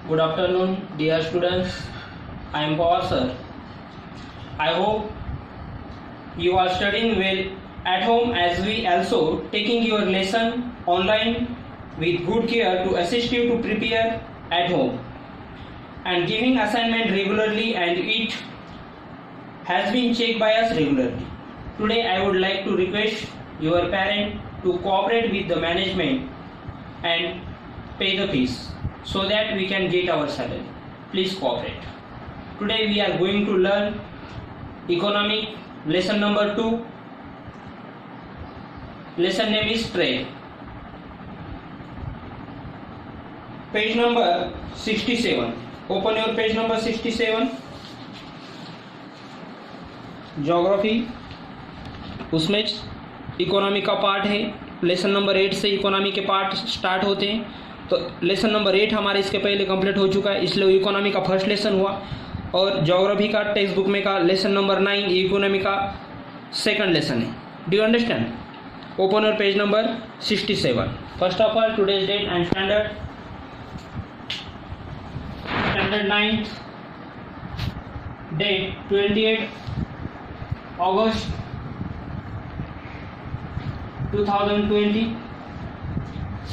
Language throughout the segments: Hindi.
Good afternoon, dear students. I am Pawar sir. I hope you are studying well at home as we also taking your lesson online with good care to assist you to prepare at home and giving assignment regularly, and it has been checked by us regularly. Today I would like to request your parent to cooperate with the management and pay the fees so that we can get our salary. Please cooperate. Today we are going to learn economic lesson number 2. Lesson name is trade. Page number 67. Open your page number 67. Geography, उसमें इकोनॉमी का पार्ट है. लेसन नंबर 8 से इकोनॉमी के पार्ट स्टार्ट होते हैं. तो लेसन नंबर 8 हमारे इसके पहले कंप्लीट हो चुका है, इसलिए इकोनॉमी का फर्स्ट लेसन हुआ. और ज्योग्राफी का टेक्स्ट बुक में का लेसन नंबर 9 इकोनॉमी का सेकंड लेसन है. Do you understand? Open our page number 67. First of all today's date and standard 9th, date 28 August 2020.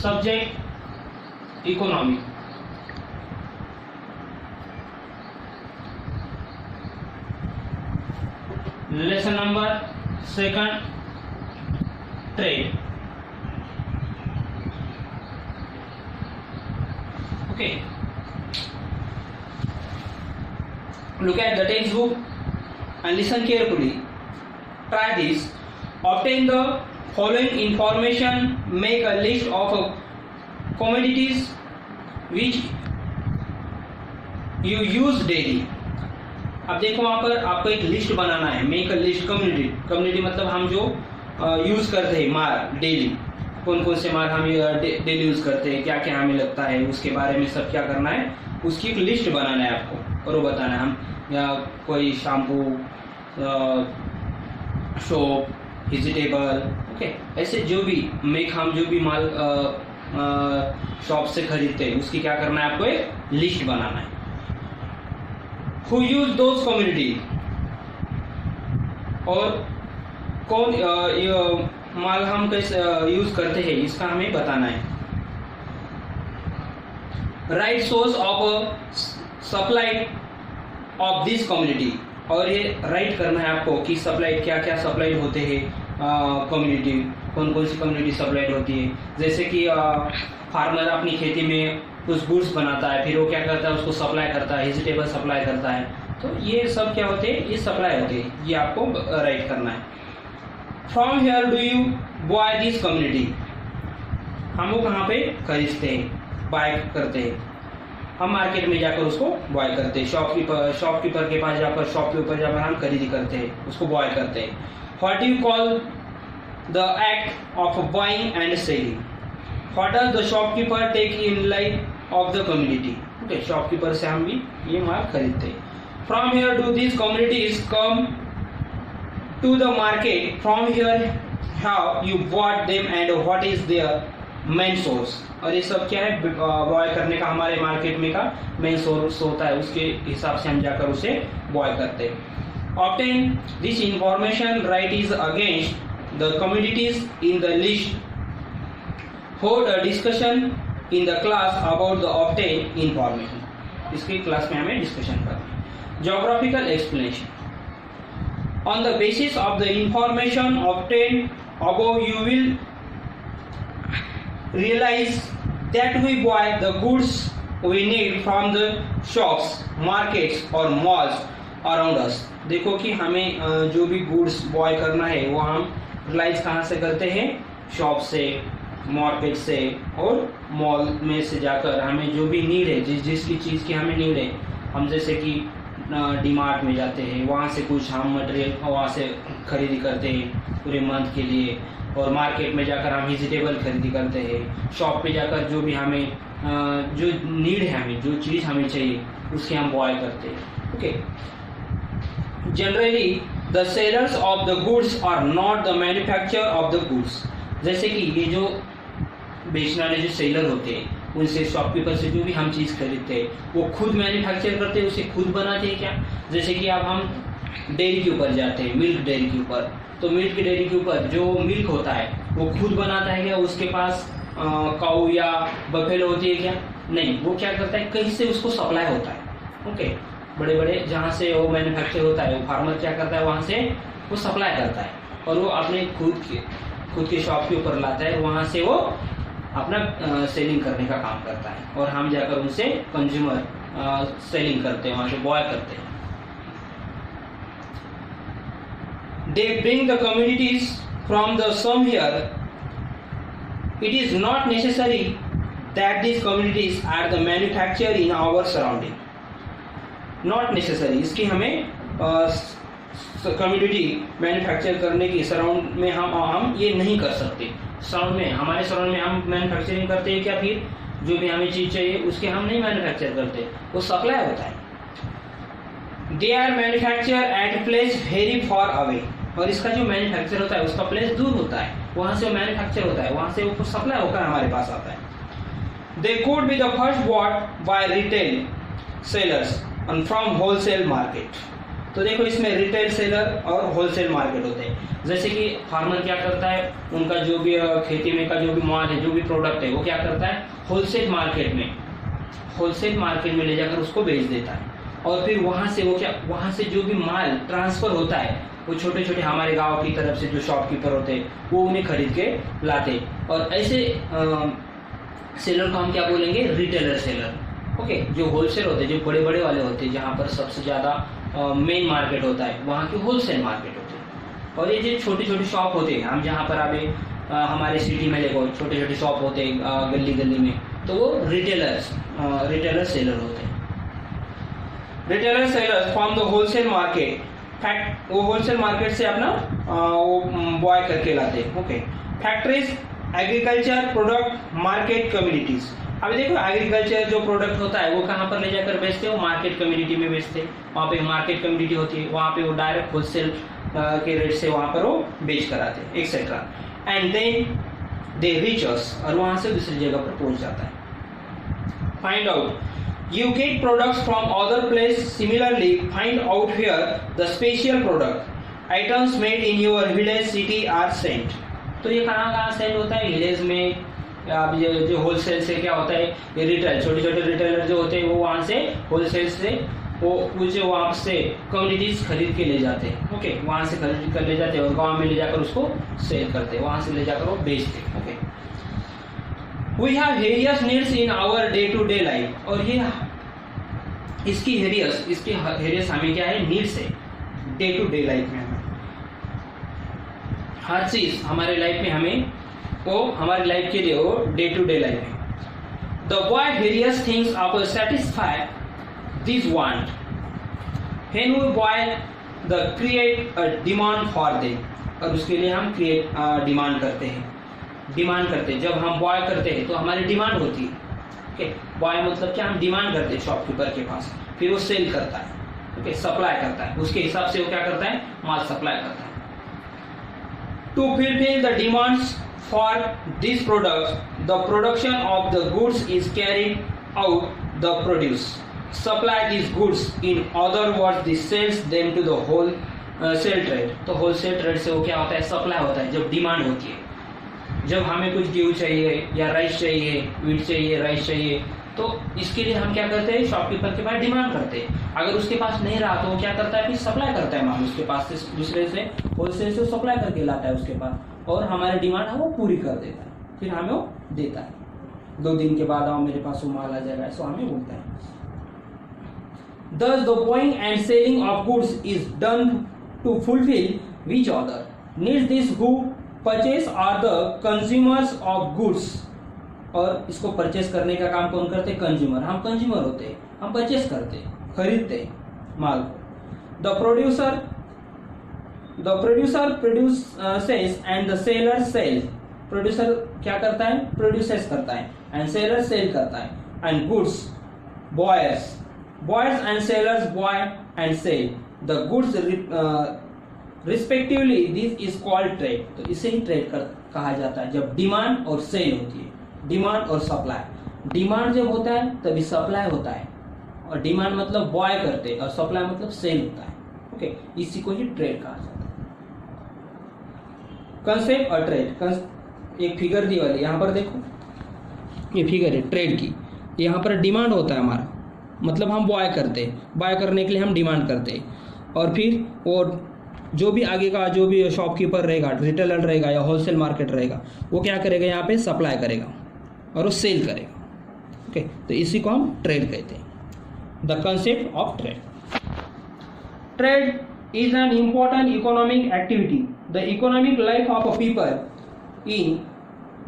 Subject economy. Lesson number 2 trade. Okay, look at the textbook and listen carefully. Try this. Obtain the following information. Make a list of commodities which you use daily. अब देखो वहाँ पर आपको एक लिस्ट बनाना है. Make a list. कम्युनिटी मतलब हम जो यूज करते हैं माल डेली, कौन कौन से माल हम डेली यूज करते हैं, क्या क्या हमें लगता है, उसके बारे में सब क्या करना है, उसकी एक लिस्ट बनाना है आपको और वो बताना है. हम या कोई शैम्पू, सोप, वेजिटेबल, ओके, ऐसे जो भी हम जो भी माल शॉप से खरीदते हैं उसकी क्या करना है, आपको एक लिस्ट बनाना है. हु यूज दोज कम्युनिटी, और कौन माल हम कैसे यूज करते हैं इसका हमें बताना है. Right source of supply of this community, और ये राइट करना है आपको कि सप्लाई क्या क्या सप्लाई होते हैं कम्युनिटी, कौन कौन सी कम्युनिटी सप्लाई होती है. जैसे कि फार्मर अपनी खेती में कुछ गुड्स बनाता है, फिर वो क्या करता है, उसको सप्लाई करता है, वेजिटेबल सप्लाई करता है. तो ये सब क्या होते हैं, ये सप्लाई होते हैं, ये आपको राइट करना है. From here do you buy this community, हम वो कहाँ पे खरीदते हैं, बाय करते हैं. हम मार्केट में जाकर उसको बॉय करते हैं. शॉपकीपर के पास जाकर, शॉप के ऊपर जाकर हम खरीदी करते हैं, उसको बॉय करते हैं. What you call the act of buying and selling. What does the shopkeeper take in life of the community. Okay, shopkeeper से हम भी ये माल खरीदते हैं. From here do this communities come to the market. From here how you bought them and what is their main source. और ये सब क्या है, बॉय करने का हमारे मार्केट में का मेन सोर्स होता है, उसके हिसाब से हम जाकर उसे बॉय करते हैं. Obtain this information. Right is against the communities in the list. Hold a discussion in the class about the obtain information. इसके क्लास में हमें डिस्कशन करना है. Geographical explanation. On the basis of the information obtain above you will realize that we buy the goods we need from the shops, markets or malls around us. देखो कि हमें जो भी गुड्स बॉय करना है वो हम रियलाइज कहाँ से करते हैं, शॉप से, मार्केट से और मॉल में से जाकर हमें जो भी नीड है, जिसकी चीज़ की हमें नीड है, हम जैसे कि डीमार्ट में जाते हैं, वहाँ से कुछ हम मटेरियल वहाँ से खरीदी करते हैं पूरे मंथ के लिए. और मार्केट में जाकर हम वेजिटेबल खरीदी करते हैं. शॉप पे जाकर जो भी हमें जो नीड है, हमें जो चीज़ हमें चाहिए उसके हम बॉय करते हैं. Okay, generally the sellers of the goods are not the manufacturer of the goods. जैसे कि ये जो बेचने वाले जो सेलर होते हैं उनसे शॉपकीपर से जो भी हम चीज़ खरीदते हैं वो खुद मैन्युफैक्चर करते हैं, उसे खुद बनाते हैं क्या? जैसे कि अब हम डेयरी के ऊपर जाते हैं, मिल्क डेयरी के ऊपर, तो मिल्क की डेयरी के ऊपर जो मिल्क होता है वो खुद बनाता है क्या? उसके पास काऊ या बफेलो होती है क्या? नहीं, वो क्या करता है, कहीं से उसको सप्लाई होता है। ओके, बड़े बड़े जहाँ से वो मैन्युफैक्चर होता है वो फार्मर क्या करता है, वहाँ से वो सप्लाई करता है और वो अपने खुद के शॉप के ऊपर लाता है, वहाँ से वो अपना सेलिंग करने का काम करता है और हम जाकर उनसे कंज्यूमर सेलिंग करते हैं, वहाँ से बॉय करते हैं। They bring the commodities from the somewhere. It is not necessary that these commodities are the manufactured in our surrounding. Not necessary, इसकी हमें कम्युनिटी मैन्युफैक्चर करने की सराउंड में हम ये नहीं कर सकते। सराउंड में, हमारे सराउंड में हम मैन्युफैक्चरिंग करते हैं क्या? फिर जो भी हमें चीज़ चाहिए उसके हम नहीं मैन्युफैक्चर करते, वो सप्लाई होता है। They are manufacture at place very far away, और इसका जो मैन्युफैक्चर होता है उसका प्लेस दूर होता है, वहाँ से वो मैन्युफैक्चर होता है, वहाँ से वो सप्लाई होकर हमारे पास आता है। They could be the first bought by retail sellers and from wholesale market. तो देखो इसमें रिटेल सेलर और होलसेल मार्केट होते हैं। जैसे कि फार्मर क्या करता है, उनका जो भी खेती में का जो भी माल है, जो भी प्रोडक्ट है, वो क्या करता है, होलसेल मार्केट में ले जाकर उसको बेच देता है और फिर वहाँ से वो क्या, वहाँ से जो भी माल ट्रांसफर होता है वो छोटे छोटे हमारे गांव की तरफ से जो शॉपकीपर होते हैं वो उन्हें खरीद के लाते, और ऐसे सेलर को हम क्या बोलेंगे, रिटेलर सेलर। ओके, जो होलसेल होते हैं, जो बड़े बड़े वाले होते हैं, जहाँ पर सबसे ज़्यादा मेन मार्केट होता है, वहाँ के होलसेल मार्केट होते हैं। और ये जो छोटी छोटी शॉप होते हैं, हम जहाँ पर अभी हमारे सिटी में देखो छोटे छोटे शॉप होते हैं गली गली में, तो वो रिटेलर सेलर होते हैं। Retailer seller from the wholesale market, fact वो होलसेल मार्केट से अपना वो बॉय करके लाते हैं। Okay, factories, agriculture product, market communities. अभी देखो एग्रीकल्चर जो प्रोडक्ट होता है वो कहाँ पर ले जाकर बेचते हैं, वो मार्केट कम्युनिटी में बेचते हैं। वहाँ पे मार्केट कम्युनिटी होती है, वहाँ पे वो डायरेक्ट होलसेल के रेट से वहाँ पर वो बेच कर आते हैं, etcetera. And then they reach us, और वहाँ से दूसरी जगह पर पहुँच जाता है। Find out, you get products from other place. Similarly, find out where the special product items made in your village, city are sent. तो ये कहाँ सेंड होता है, विलेज में। अब ये जो होलसेल से क्या होता है, ये रिटेल, छोटे छोटे रिटेलर जो होते हैं वो वहाँ से होलसेल से वो कुछ वहाँ से कम्युनिटीज खरीद के ले जाते हैं। ओके, वहाँ से खरीद कर ले जाते हैं और गाँव में ले जाकर उसको सेल करते हैं, वहाँ से ले जाकर वो बेचते हैं। Okay, We have various needs in our day-to-day life, और ये इसकी हेरियस हमें क्या है, नीड्स है। डे टू डे लाइफ में हमें हर चीज हमारे लाइफ में हमें वो हमारे लाइफ के लिए वो डे टू डे लाइफ में। The buy various things are satisfy this want when we buy the create a demand for them, और उसके लिए हम क्रिएट डिमांड करते हैं। जब हम बॉय करते हैं तो हमारी डिमांड होती है। ओके, बॉय मतलब क्या, हम डिमांड करते हैं शॉपकीपर के पास, फिर वो सेल करता है। ओके, सप्लाई करता है, उसके हिसाब से वो क्या करता है, माल सप्लाई करता है। To fulfil the demands for this product the production of the goods is carried out the produce supply this goods, in other words this sells them to the wholesale trade. तो होलसेल ट्रेड से वो क्या होता है, सप्लाई होता है। जब डिमांड होती है, जब हमें कुछ गेहूँ चाहिए या राइस चाहिए, वीट चाहिए, राइस चाहिए, तो इसके लिए हम क्या करते हैं, शॉपकीपर के पास डिमांड करते हैं। अगर उसके पास नहीं रहा तो वो क्या करता है, फिर सप्लाई करता है माल उसके पास से, दूसरे से होलसेल से सप्लाई करके लाता है उसके पास, और हमारी डिमांड है वो पूरी कर देता है, फिर हमें वो देता है। 2 दिन के बाद आओ मेरे पास वो माल आ जाएगा, ऐसा हमें बोलता है। Thus the buying and selling of goods is done to fulfill which other needs this who purchase are the consumers of goods। और इसको परचेस करने का काम कौन करते हैं, कंज्यूमर। हम कंज्यूमर होते हैं, हम परचेस करते हैं, खरीदते हैं माल को। The producer produces and the seller sell. Producer क्या करता है, प्रोड्यूसेस करता है, एंड सेलर सेल करता है। And goods buyers and sellers buy and sell the goods respectively. This is called trade. तो इसे ही ट्रेड कहा जाता है जब डिमांड और सेल होती है, डिमांड और सप्लाई। डिमांड जब होता है तभी सप्लाई होता है, और डिमांड मतलब बाय करते और सप्लाई मतलब सेल होता है। ओके, इसी को ही ट्रेड कहा जाता है। कंसेप्ट और ट्रेड, एक फिगर दी वाली यहाँ पर देखो, ये फिगर है ट्रेड की। यहाँ पर डिमांड होता है हमारा, मतलब हम बाय करते हैं, बाय करने के लिए हम डिमांड करते हैं, और फिर वो जो भी आगे का जो भी शॉपकीपर रहेगा, रिटेलर रहेगा या होलसेल मार्केट रहेगा, वो क्या करेगा, यहाँ पे सप्लाई करेगा और वो सेल करेगा। ओके, तो इसी को हम ट्रेड कहते हैं, the concept of trade. Trade is an important economic activity, the economic life of a people in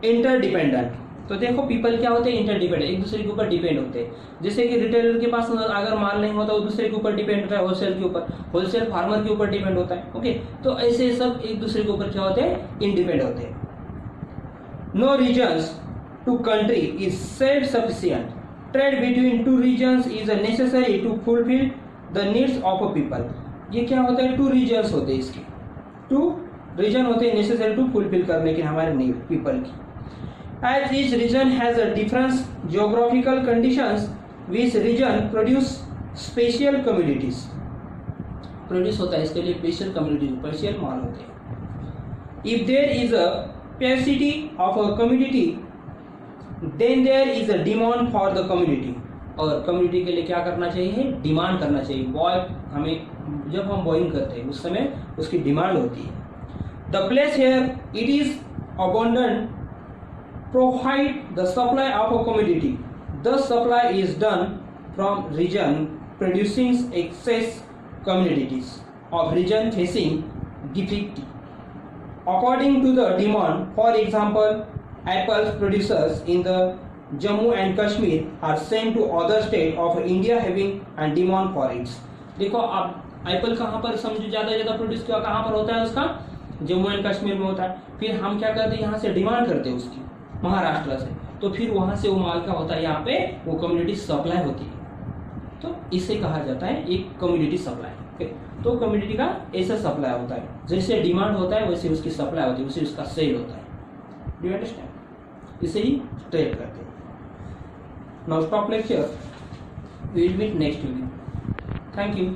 interdependent. तो देखो पीपल क्या होते हैं, इंटरडिपेंडेंट, एक दूसरे के ऊपर डिपेंड होते हैं। जैसे कि रिटेलर के पास अगर माल नहीं होता वो दूसरे के ऊपर डिपेंड होता है, होलसेल के ऊपर, होलसेल फार्मर के ऊपर डिपेंड होता है। ओके, तो ऐसे सब एक दूसरे के ऊपर क्या होते हैं, इंडिपेंडेंट होते हैं। No regions to country is self sufficient, trade between two regions is necessary to fulfil the needs of a people. ये क्या होता है, टू रीजन्स होते हैं, इसके टू रीजन होते हैं नेसेसरी टू फुलफिल करने के हमारे नीड पीपल की। As each region has a different geographical conditions, which region produce special commodities. Produce होता है इसके लिए special commodities, special माल होते हैं। If there is a scarcity of a commodity, then there is a demand for the commodity. और commodity के लिए क्या करना चाहिए, डिमांड करना चाहिए। बॉय हमें जब हम बॉइंग करते हैं उस समय उसकी डिमांड होती है। The place here it is abundant provide the supply of a commodity. The supply is done from region producing excess commodities of region facing difficulty according to the demand. For example, apple producers in the Jammu and Kashmir are sent to other state of India having and demand for it. देखो आप एप्पल कहाँ पर समझो ज्यादा प्रोड्यूस कहाँ पर होता है, उसका जम्मू एंड कश्मीर में होता है। फिर हम क्या करते हैं, यहाँ से डिमांड करते हैं उसकी महाराष्ट्र से, तो फिर वहां से वो माल का होता है, यहाँ पे वो कम्युनिटी सप्लाई होती है। तो इसे कहा जाता है एक कम्युनिटी सप्लाई। तो कम्युनिटी का ऐसा सप्लाई होता है, जैसे डिमांड होता है वैसे उसकी सप्लाई होती है, वैसे उसका सेल होता है। Do you understand? इसे ही ट्रेड करते हैं। Now stop lecture, we will meet next video. Thank you.